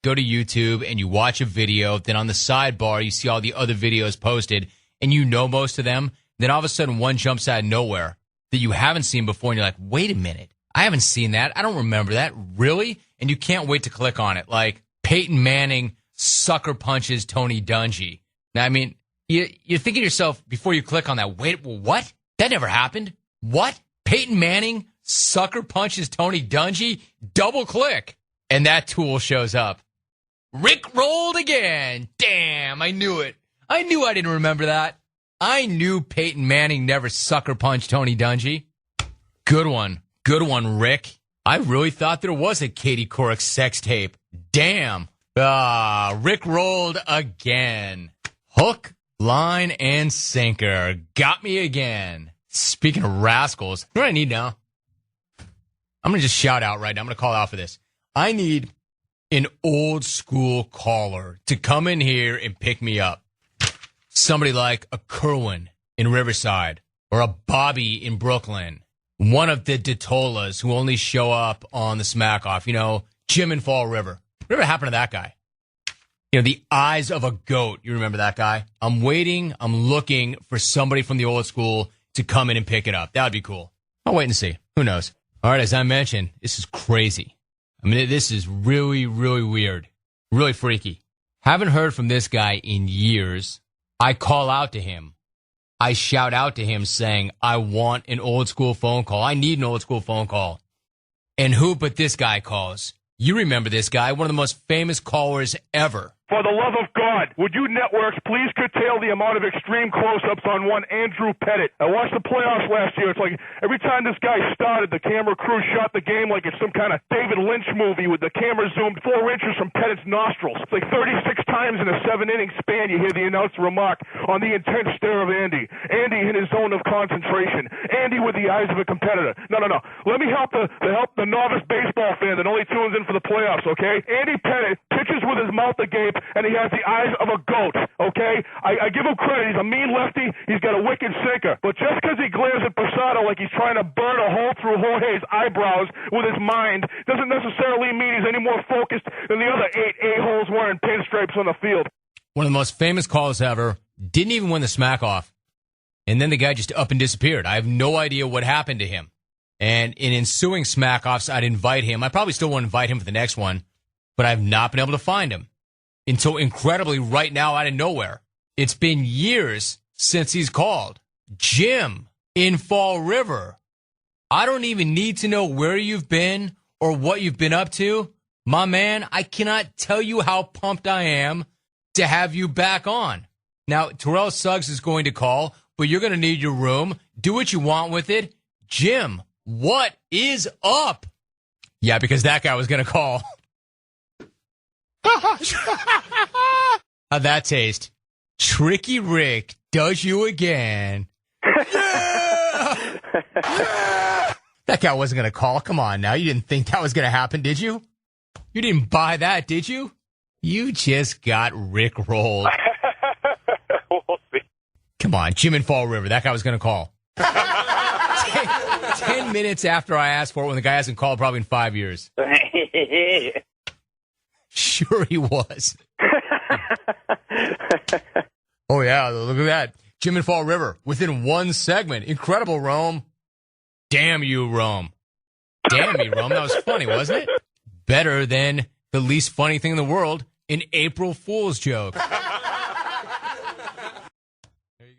go to YouTube and you watch a video, then on the sidebar you see all the other videos posted, and you know most of them, then all of a sudden one jumps out of nowhere that you haven't seen before, and you're like, wait a minute, I haven't seen that. I don't remember that. Really? And you can't wait to click on it. Like, Peyton Manning sucker punches Tony Dungy. Now, I mean, you're thinking to yourself before you click on that, wait, what? That never happened? What? Peyton Manning sucker punches Tony Dungy? Double click. And that tool shows up. Rick rolled again. Damn, I knew it. I knew I didn't remember that. I knew Peyton Manning never sucker punched Tony Dungy. Good one. Good one, Rick. I really thought there was a Katie Couric sex tape. Damn. Rick rolled again. Hook, line, and sinker. Got me again. Speaking of rascals, what do I need now? I'm going to just shout out right now. I'm going to call out for this. I need an old school caller to come in here and pick me up. Somebody like a Kerwin in Riverside or a Bobby in Brooklyn. One of the Detolas who only show up on the Smack Off. You know, Jim in Fall River. Whatever happened to that guy? You know, the eyes of a goat. You remember that guy? I'm waiting. I'm looking for somebody from the old school to come in and pick it up. That would be cool. I'll wait and see. Who knows? All right, as I mentioned, this is crazy. I mean, this is really, really weird. Really freaky. Haven't heard from this guy in years. I call out to him. I shout out to him saying, I want an old school phone call. I need an old school phone call. And who but this guy calls? You remember this guy, one of the most famous callers ever. For the love of God, would you networks please curtail the amount of extreme close-ups on one Andrew Pettit? I watched the playoffs last year. It's like every time this guy started, the camera crew shot the game like it's some kind of David Lynch movie with the camera zoomed 4 inches from Pettit's nostrils. It's like 36 times in a 7-inning span you hear the announcer remark on the intense stare of Andy. Andy in his zone of concentration. Andy with the eyes of a competitor. No. Let me help the novice baseball fan that only tunes in for the playoffs, okay? Andy Pettit pitches with his mouth agape, and he has the eyes of a goat, okay? I give him credit. He's a mean lefty. He's got a wicked sinker. But just because he glares at Posada like he's trying to burn a hole through Jorge's eyebrows with his mind doesn't necessarily mean he's any more focused than the other 8 a-holes wearing pinstripes on the field. One of the most famous calls ever. Didn't even win the Smack Off. And then the guy just up and disappeared. I have no idea what happened to him. And in ensuing Smack Offs, I'd invite him. I probably still won't invite him for the next one, but I've not been able to find him. Until incredibly right now out of nowhere. It's been years since he's called. Jim in Fall River. I don't even need to know where you've been or what you've been up to. My man, I cannot tell you how pumped I am to have you back on. Now, Terrell Suggs is going to call, but you're going to need your room. Do what you want with it. Jim, what is up? Yeah, because that guy was going to call. How'd that taste? Tricky Rick does you again. Yeah! Yeah! That guy wasn't going to call. Come on now. You didn't think that was going to happen, did you? You didn't buy that, did you? You just got Rick rolled. We'll see. Come on, Jim in Fall River. That guy was going to call. 10 minutes after I asked for it when the guy hasn't called probably in 5 years. Sure he was. Oh, yeah, look at that. Jim in Fall River, within one segment. Incredible, Rome. Damn you, Rome. Damn me, Rome. That was funny, wasn't it? Better than the least funny thing in the world, an April Fool's joke.